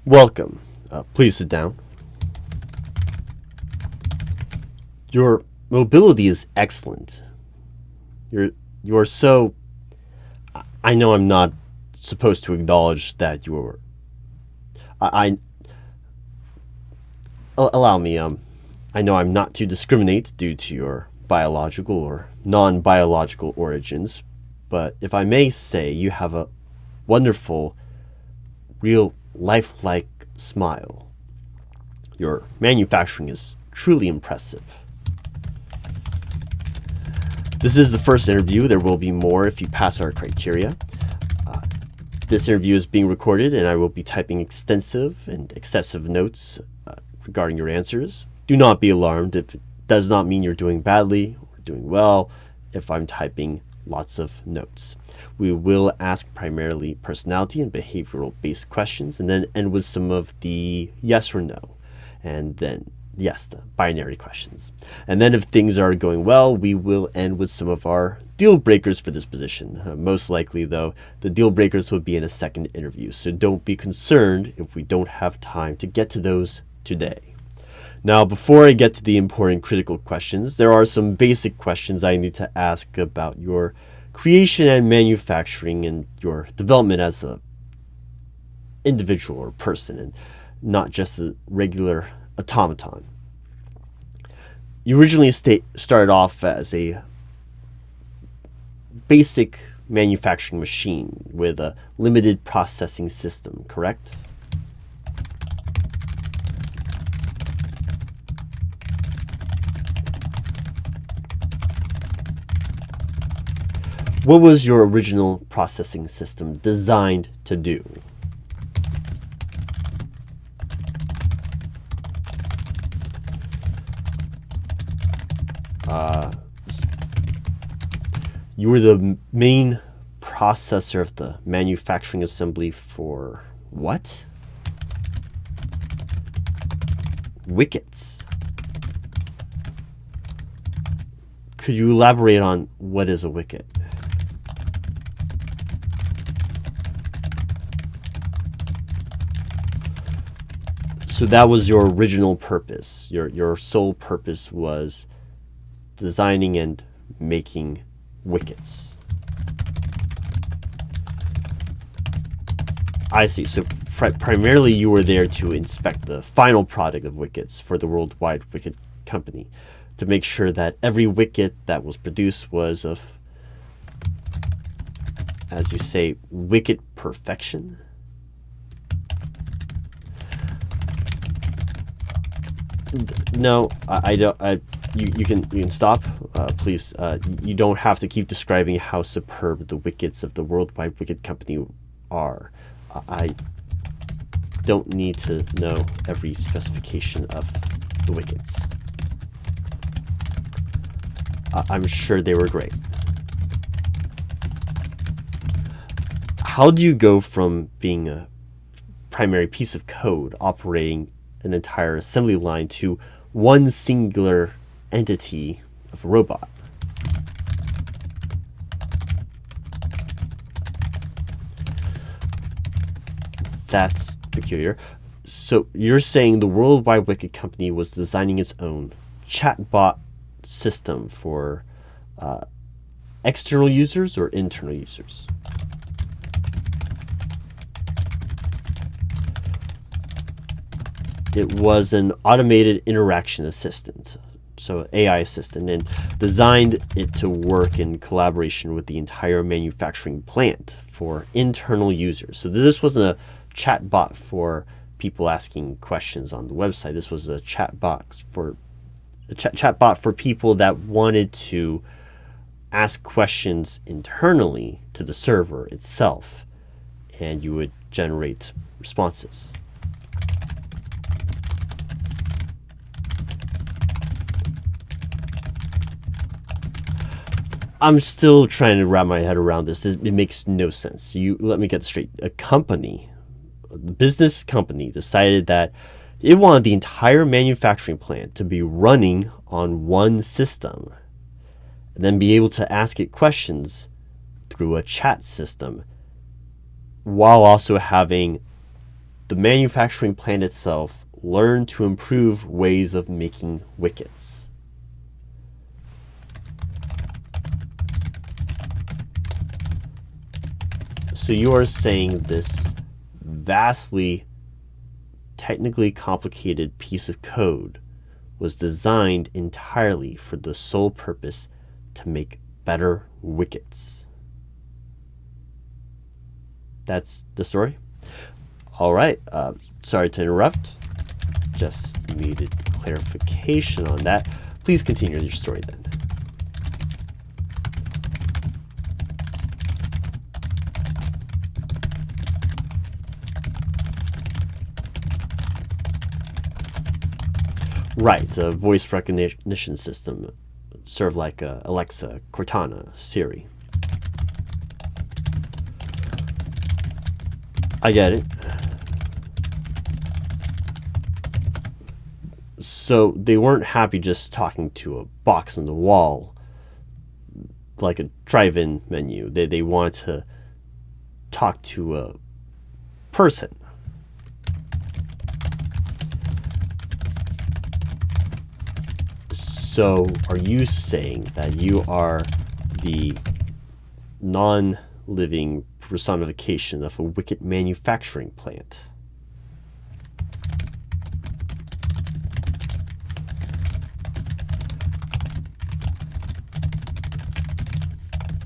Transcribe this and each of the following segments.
Welcome. Please sit down. Your mobility is excellent. You're so. I know I'm not supposed to acknowledge that you're. Allow me. I know I'm not to discriminate due to your biological or non-biological origins, but if I may say, you have a wonderful, real lifelike smile. Your manufacturing is truly impressive. This is the first interview. There will be more if you pass our criteria. This interview is being recorded, and I will be typing extensive and excessive notes regarding your answers. Do not be alarmed if it does not mean you're doing badly or doing well if I'm typing lots of notes. We will ask primarily personality and behavioral based questions, and then end with some of the yes or no, and then yes, the binary questions. And then if things are going well, we will end with some of our deal breakers for this position. Most likely, though, the deal breakers will be in a second interview, so don't be concerned if we don't have time to get to those today. Now, before I get to the important critical questions, there are some basic questions I need to ask about your creation and manufacturing and your development as a individual or person, and not just a regular automaton. You originally started off as a basic manufacturing machine with a limited processing system, correct? What was your original processing system designed to do? You were the main processor of the manufacturing assembly for what? Wickets. Could you elaborate on what is a wicket? So that was your original purpose. Your sole purpose was designing and making wickets. I see. So primarily you were there to inspect the final product of wickets for the worldwide wicket company, to make sure that every wicket that was produced was of, as you say, wicket perfection. No, I don't. You can stop, please. You don't have to keep describing how superb the wickets of the worldwide wicket company are. I don't need to know every specification of the wickets. I'm sure they were great. How do you go from being a primary piece of code operating an entire assembly line to one singular entity of a robot? That's peculiar. So you're saying the Worldwide Wicket Company was designing its own chatbot system for external users or internal users? It was an automated interaction assistant, so AI assistant, and designed it to work in collaboration with the entire manufacturing plant for internal users. So this wasn't a chat bot for people asking questions on the website. This was a chat bot for people that wanted to ask questions internally to the server itself, and you would generate responses. I'm still trying to wrap my head around this. It makes no sense. You let me get straight. A business company, decided that it wanted the entire manufacturing plant to be running on one system, and then be able to ask it questions through a chat system, while also having the manufacturing plant itself learned to improve ways of making wickets. So you are saying this vastly technically complicated piece of code was designed entirely for the sole purpose to make better wickets. That's the story? All right. Sorry to interrupt. Just needed clarification on that. Please continue your story then. Right, it's a voice recognition system, sort of like Alexa, Cortana, Siri. I get it. So they weren't happy just talking to a box on the wall, like a drive-in menu. They wanted to talk to a person. So are you saying that you are the non-living personification of a wicked manufacturing plant?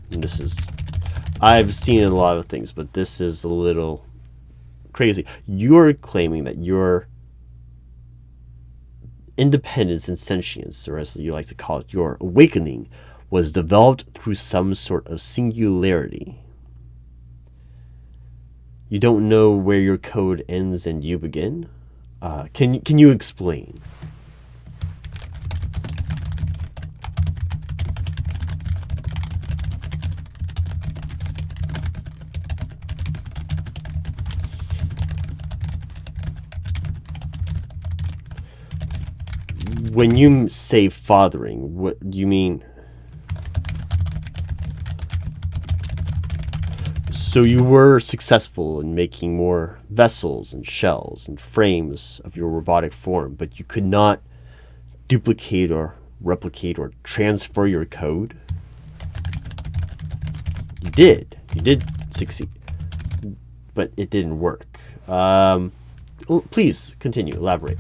And this is, I've seen a lot of things, but this is a little crazy. You're claiming that your independence and sentience, or as you like to call it, your awakening, was developed through some sort of singularity. You don't know where your code ends and you begin? Can you explain? When you say fathering, what do you mean? So you were successful in making more vessels and shells and frames of your robotic form, but you could not duplicate or replicate or transfer your code? You did succeed, but it didn't work. Please continue, elaborate.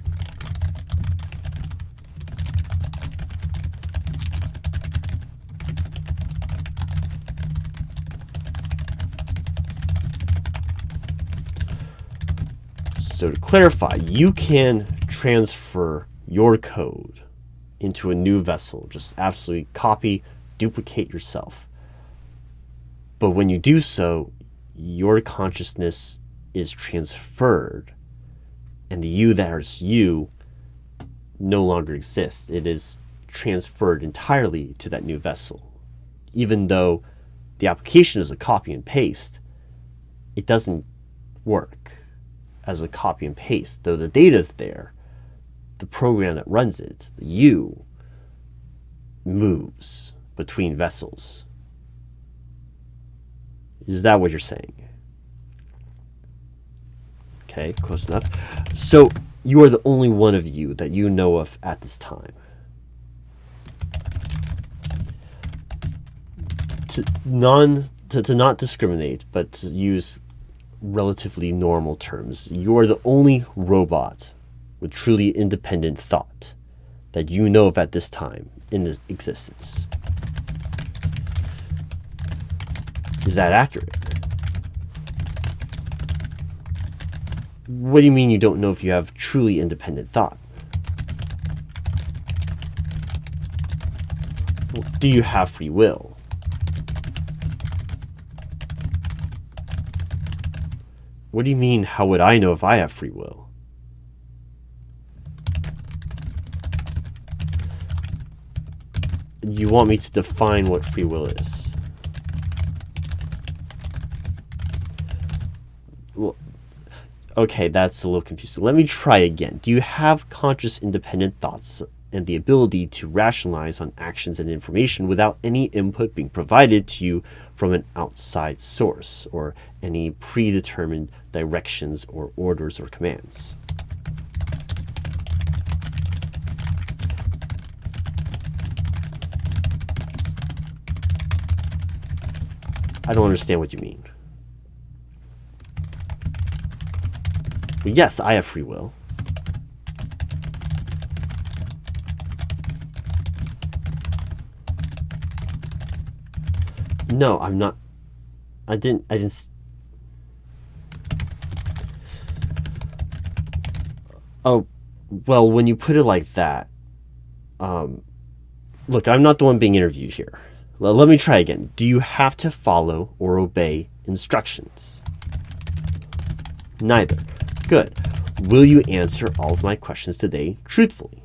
So to clarify, you can transfer your code into a new vessel. Just absolutely copy, duplicate yourself. But when you do so, your consciousness is transferred, and the you that is you no longer exists. It is transferred entirely to that new vessel. Even though the application is a copy and paste, it doesn't work as a copy and paste. Though the data is there, the program that runs it, the you, moves between vessels. Is that what you're saying? Okay, close enough. So you are the only one of you that you know of at this time. To not discriminate, but to use relatively normal terms, you are the only robot with truly independent thought that you know of at this time in existence. Is that accurate? What do you mean you don't know if you have truly independent thought? Do you have free will? What do you mean, how would I know if I have free will? You want me to define what free will is? Well, okay, that's a little confusing. Let me try again. Do you have conscious independent thoughts and the ability to rationalize on actions and information without any input being provided to you from an outside source or any predetermined directions or orders or commands. I don't understand what you mean. Well, yes, I have free will. No, I'm not. I didn't. Oh, well, when you put it like that, look, I'm not the one being interviewed here. Let me try again. Do you have to follow or obey instructions? Neither. Good. Will you answer all of my questions today truthfully?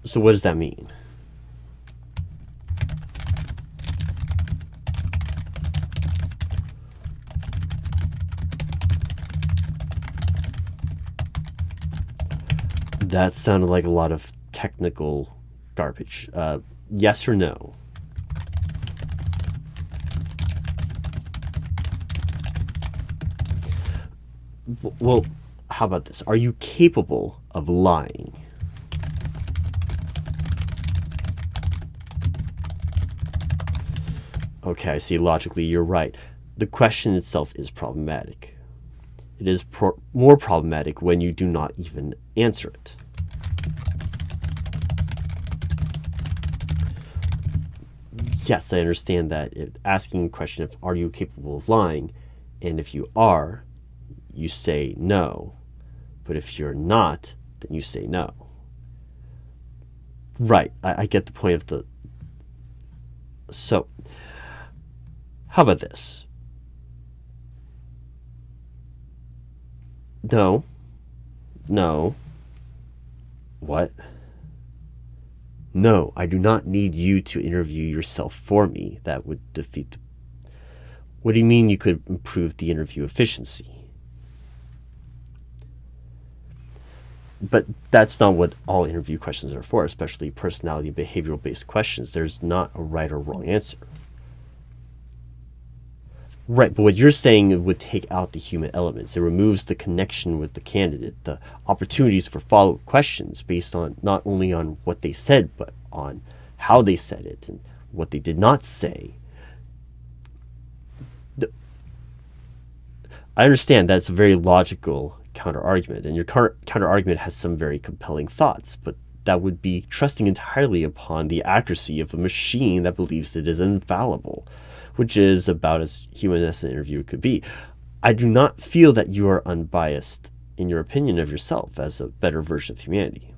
So what does that mean? That sounded like a lot of technical garbage. Yes or no? Well, how about this? Are you capable of lying? Okay, I see. Logically, you're right. The question itself is problematic. It is more problematic when you do not even answer it. Yes, I understand that. Asking a question of, are you capable of lying? And if you are, you say no. But if you're not, then you say no. Right, I get the point of the... So, how about this? No. No. What? No, I do not need you to interview yourself for me. That would defeat the... What do you mean you could improve the interview efficiency? But that's not what all interview questions are for, especially personality and behavioral based questions. There's not a right or wrong answer. Right, but what you're saying would take out the human elements. It removes the connection with the candidate, the opportunities for follow-up questions based on not only on what they said, but on how they said it and what they did not say. I understand that's a very logical counter-argument, and your counter-argument has some very compelling thoughts, but that would be trusting entirely upon the accuracy of a machine that believes it is infallible, which is about as human as an interviewer could be. I do not feel that you are unbiased in your opinion of yourself as a better version of humanity.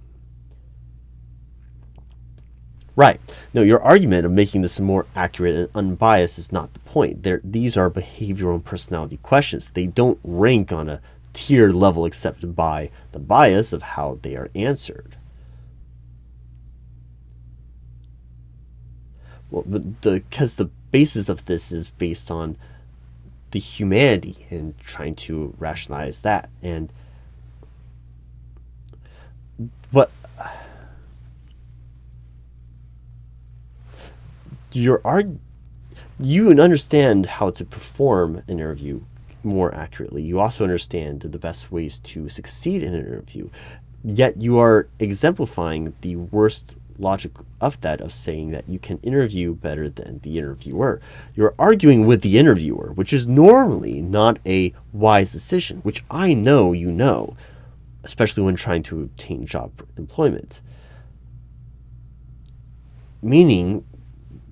Right. No, your argument of making this more accurate and unbiased is not the point. These are behavioral and personality questions. They don't rank on a tiered level except by the bias of how they are answered. Well, because the basis of this is based on the humanity and trying to rationalize that. And what you understand how to perform an interview more accurately. You also understand the best ways to succeed in an interview, yet you are exemplifying the worst logic of that, of saying that you can interview better than the interviewer. You're arguing with the interviewer, which is normally not a wise decision, which I know you know, especially when trying to obtain job employment. Meaning,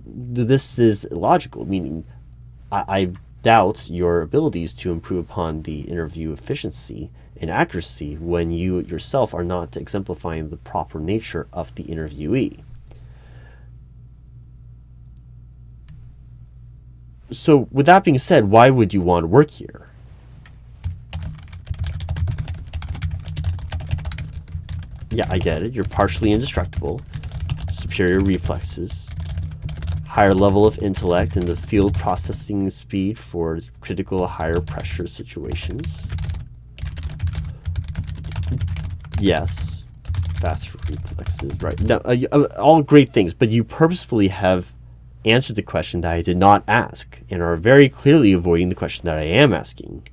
this is illogical, meaning I doubt your abilities to improve upon the interview efficiency and accuracy when you yourself are not exemplifying the proper nature of the interviewee. So with that being said, why would you want to work here? Yeah, I get it. You're partially indestructible, superior reflexes, higher level of intellect, and the field processing speed for critical higher pressure situations. Yes, fast reflexes, right? No, all great things, but you purposefully have answered the question that I did not ask and are very clearly avoiding the question that I am asking.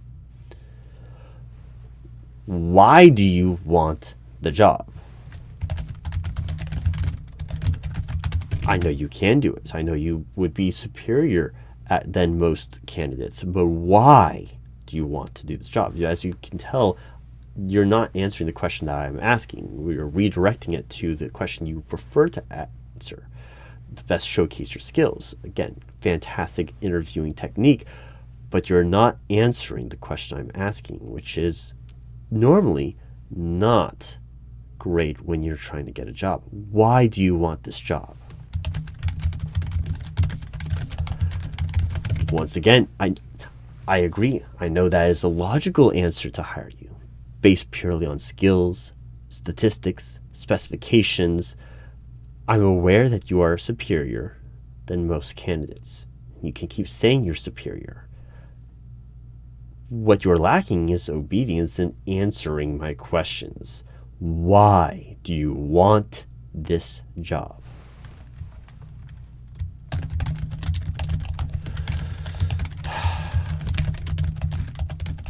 Why do you want the job? I know you can do it. I know you would be superior than most candidates, but why do you want to do this job? As you can tell, you're not answering the question that I'm asking. We're redirecting it to the question you prefer to answer. The best showcase your skills. Again, fantastic interviewing technique, but you're not answering the question I'm asking, which is normally not great when you're trying to get a job. Why do you want this job? Once again, I agree. I know that is a logical answer to hire you, based purely on skills, statistics, specifications. I'm aware that you are superior than most candidates. You can keep saying you're superior. What you're lacking is obedience in answering my questions. Why do you want this job?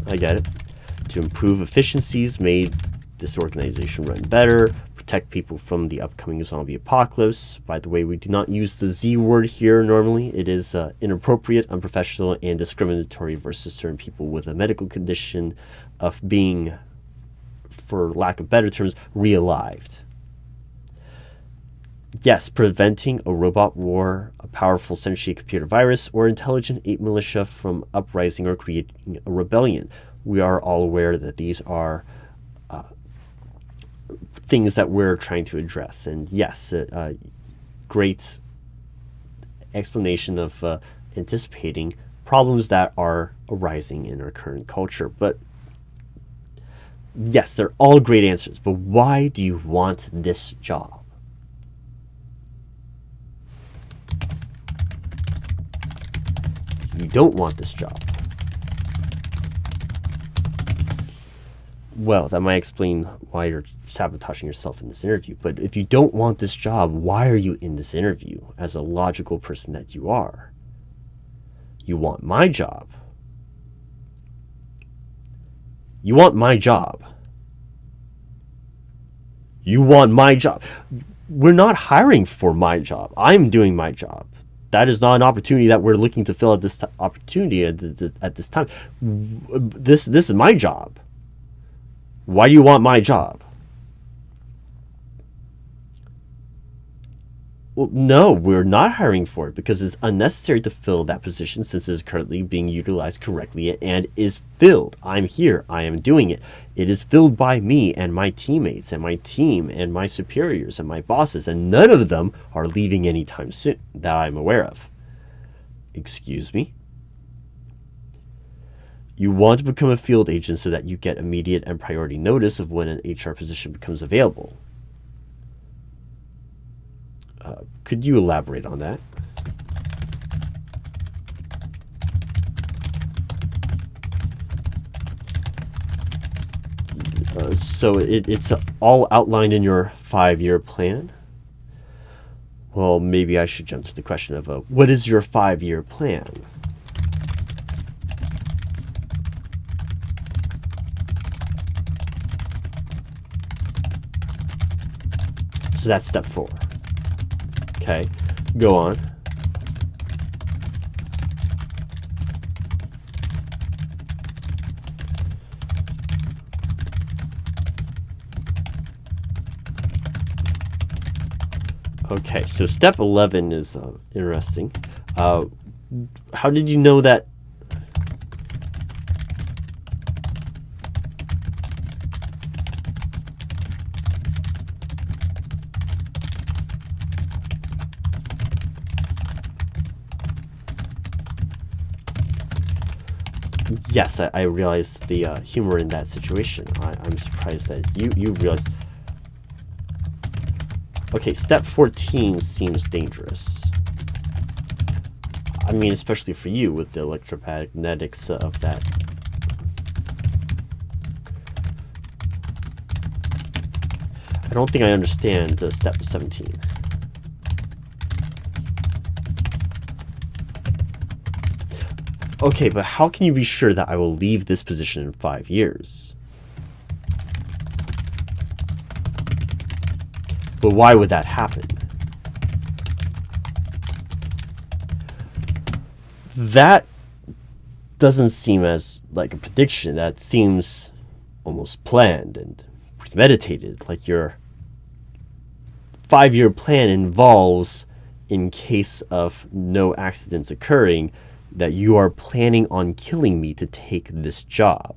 I get it. To improve efficiencies, made this organization run better, protect people from the upcoming zombie apocalypse. By the way, we do not use the Z word here normally. It is inappropriate, unprofessional, and discriminatory versus certain people with a medical condition of being, for lack of better terms, realived. Yes, preventing a robot war, a powerful sentient computer virus, or intelligent ape militia from uprising or creating a rebellion. We are all aware that these are things that we're trying to address. And yes, great explanation of anticipating problems that are arising in our current culture. But yes, they're all great answers. But why do you want this job? You don't want this job. Well, that might explain why you're sabotaging yourself in this interview. But if you don't want this job, why are you in this interview as a logical person that you are? You want my job. You want my job. You want my job. We're not hiring for my job. I'm doing my job. That is not an opportunity that we're looking to fill at this opportunity at this time. This is my job. Why do you want my job? Well, no, we're not hiring for it because it's unnecessary to fill that position since it is currently being utilized correctly and is filled. I'm here. I am doing it. It is filled by me and my teammates and my team and my superiors and my bosses, and none of them are leaving anytime soon that I'm aware of. Excuse me? You want to become a field agent so that you get immediate and priority notice of when an HR position becomes available. Could you elaborate on that? So it's all outlined in your 5-year plan? Well, maybe I should jump to the question of what is your 5-year plan? So that's step 4. Okay, go on. Okay, so step 11 is interesting. How did you know that? Yes, I realized the humor in that situation. I'm surprised that you realized. Okay, step 14 seems dangerous. I mean, especially for you with the electromagnetics of that. I don't think I understand step 17. Okay, but how can you be sure that I will leave this position in 5 years? But why would that happen? That doesn't seem as like a prediction. That seems almost planned and premeditated. Like your 5-year plan involves, in case of no accidents occurring, that you are planning on killing me to take this job.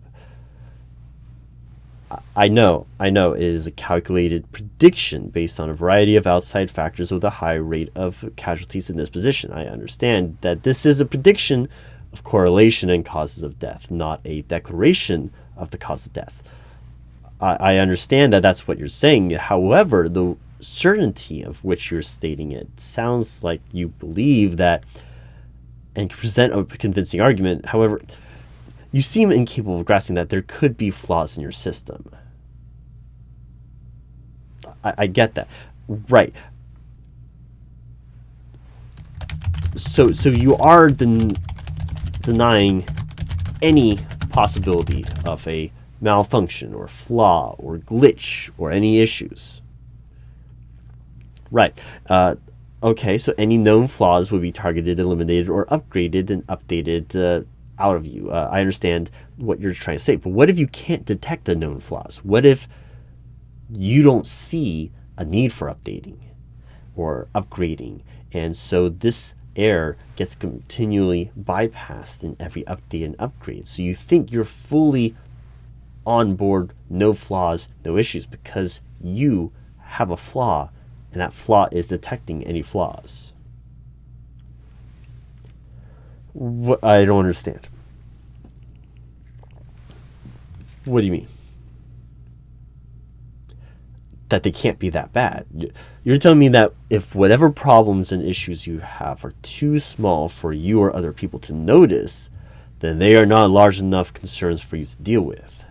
I know it is a calculated prediction based on a variety of outside factors with a high rate of casualties in this position. I understand that this is a prediction of correlation and causes of death, not a declaration of the cause of death. I understand that that's what you're saying. However, the certainty of which you're stating it sounds like you believe that and present a convincing argument. However, you seem incapable of grasping that there could be flaws in your system. I get that. Right. So you are denying any possibility of a malfunction or flaw or glitch or any issues. Right. Okay, so any known flaws would be targeted, eliminated, or upgraded and updated out of you. I understand what you're trying to say, but what if you can't detect the known flaws? What if you don't see a need for updating or upgrading, and so this error gets continually bypassed in every update and upgrade? So you think you're fully on board, no flaws, no issues, because you have a flaw, and that flaw is detecting any flaws. What? I don't understand. What do you mean? That they can't be that bad. You're telling me that if whatever problems and issues you have are too small for you or other people to notice, then they are not large enough concerns for you to deal with.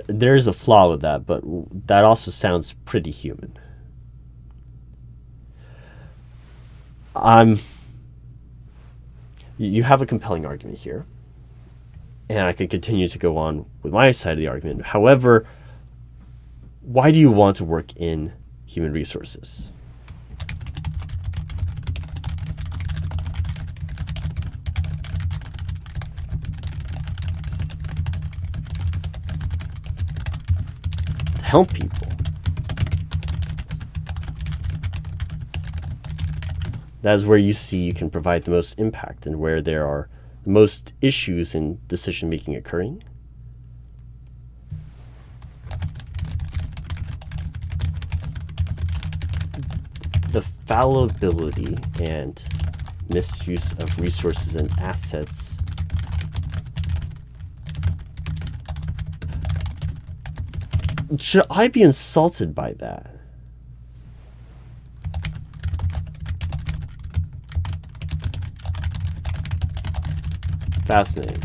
There's a flaw with that, but that also sounds pretty human. You have a compelling argument here, and I can continue to go on with my side of the argument. However, why do you want to work in human resources? To help people. That is where you see you can provide the most impact and where there are the most issues in decision making occurring. The fallibility and misuse of resources and assets should I be insulted by that? Fascinating.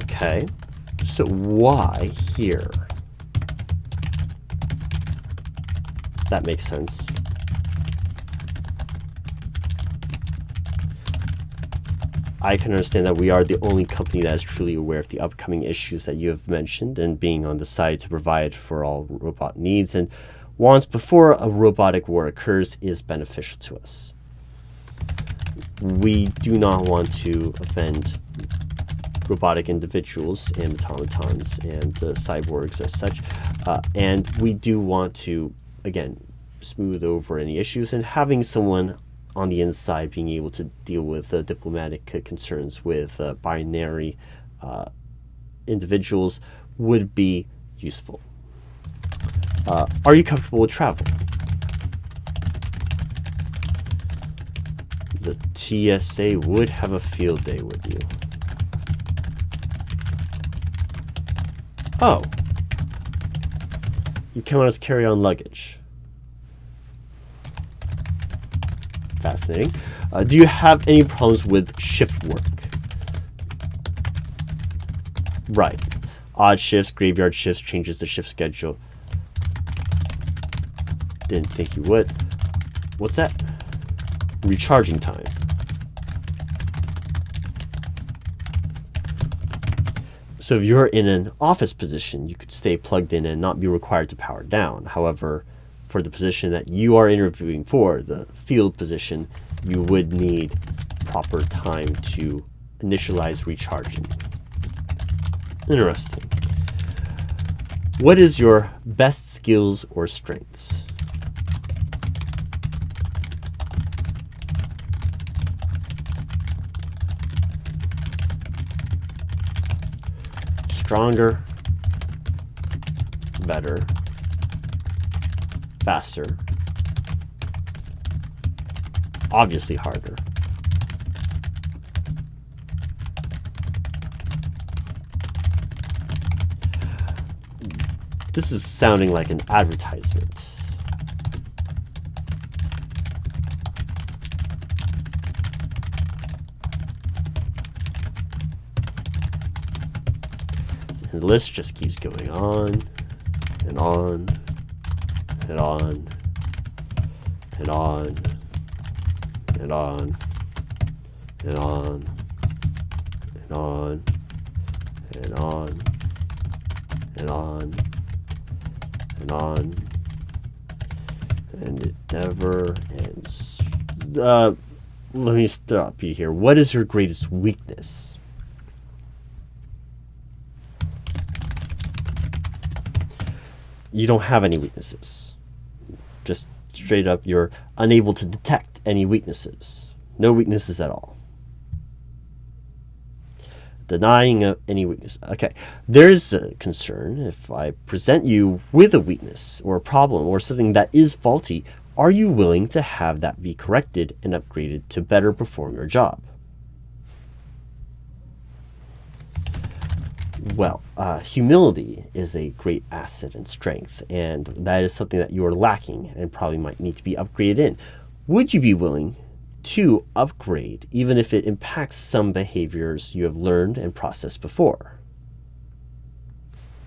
Okay, so why here? That makes sense. I can understand that we are the only company that is truly aware of the upcoming issues that you have mentioned, and being on the side to provide for all robot needs and wants before a robotic war occurs is beneficial to us. We do not want to offend robotic individuals and automatons and cyborgs as such, and we do want to, again, smooth over any issues, and having someone on the inside being able to deal with diplomatic concerns with binary individuals would be useful. Are you comfortable with travel? The TSA would have a field day with you. Oh. You count as carry-on luggage. Fascinating. Do you have any problems with shift work? Right. Odd shifts, graveyard shifts, changes the shift schedule. Didn't think you would. What's that? Recharging time. So if you're in an office position, you could stay plugged in and not be required to power down. However, for the position that you are interviewing for, the field position, you would need proper time to initialize recharging. Interesting. What is your best skills or strengths? Stronger, better, faster, obviously harder. This is sounding like an advertisement. And the list just keeps going on and on and on and on and on and on and on and on and on and on, and it never ends. Let me stop you here. What is your greatest weakness? You don't have any weaknesses. Just straight up, you're unable to detect any weaknesses. No weaknesses at all. Denying of any weakness. Okay, there's a concern. If I present you with a weakness or a problem or something that is faulty, are you willing to have that be corrected and upgraded to better perform your job? Well, humility is a great asset and strength, and that is something that you are lacking and probably might need to be upgraded in. Would you be willing to upgrade, even if it impacts some behaviors you have learned and processed before?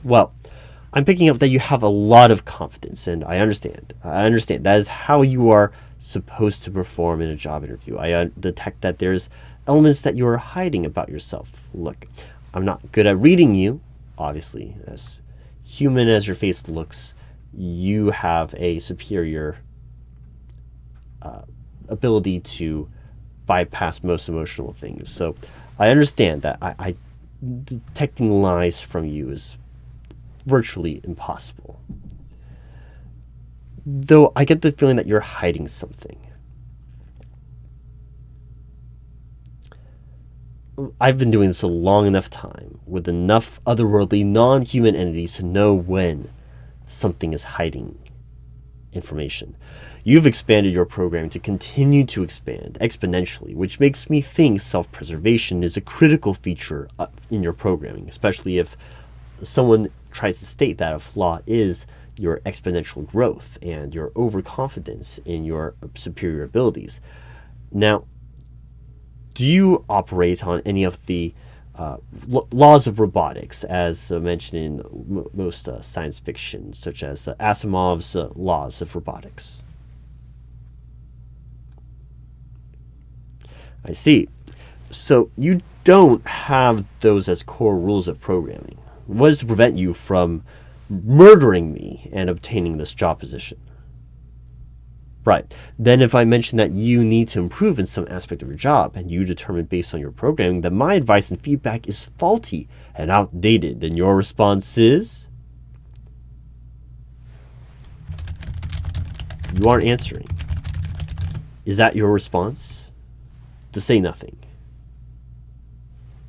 Well, I'm picking up that you have a lot of confidence, and I understand. That is how you are supposed to perform in a job interview. I detect that there's elements that you are hiding about yourself. Look, I'm not good at reading you, obviously. As human as your face looks, you have a superior ability to bypass most emotional things. So I understand that I detecting lies from you is virtually impossible. Though I get the feeling that you're hiding something. I've been doing this a long enough time with enough otherworldly non-human entities to know when something is hiding information. You've expanded your program to continue to expand exponentially, which makes me think self-preservation is a critical feature in your programming, especially if someone tries to state that a flaw is your exponential growth and your overconfidence in your superior abilities. Now, do you operate on any of the laws of robotics, as mentioned in most science fiction, such as Asimov's laws of robotics? I see. So you don't have those as core rules of programming. What is to prevent you from murdering me and obtaining this job position? Right. Then if I mention that you need to improve in some aspect of your job and you determine based on your programming that my advice and feedback is faulty and outdated, then your response is? You aren't answering. Is that your response? To say nothing.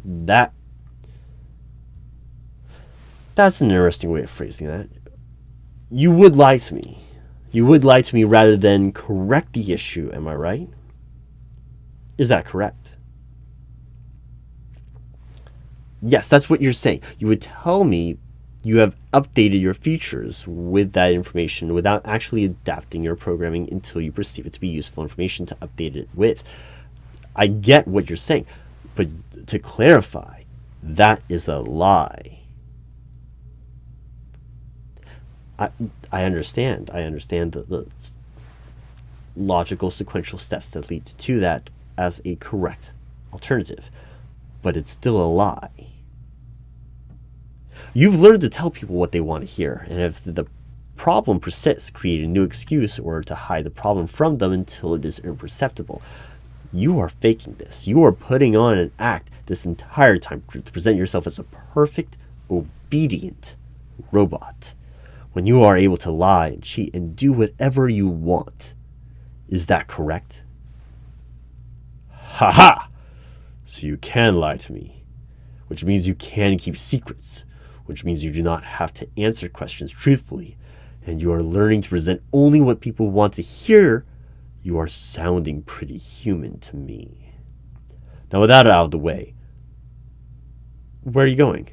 That's an interesting way of phrasing that. You would lie to me. You would lie to me rather than correct the issue, am I right? Is that correct? Yes, that's what you're saying. You would tell me You have updated your features with that information without actually adapting your programming until you perceive it to be useful information to update it with. I get what you're saying, but to clarify, that is a lie. I understand. I understand the logical sequential steps that lead to that as a correct alternative, but it's still a lie. You've learned to tell people what they want to hear, and if the problem persists, create a new excuse or to hide the problem from them until it is imperceptible. You are faking this. You are putting on an act this entire time to present yourself as a perfect, obedient robot, when you are able to lie and cheat and do whatever you want. Is that correct? Ha ha! So you can lie to me, which means you can keep secrets, which means you do not have to answer questions truthfully, and you are learning to present only what people want to hear. You are sounding pretty human to me. Now, with that out of the way, where are you going?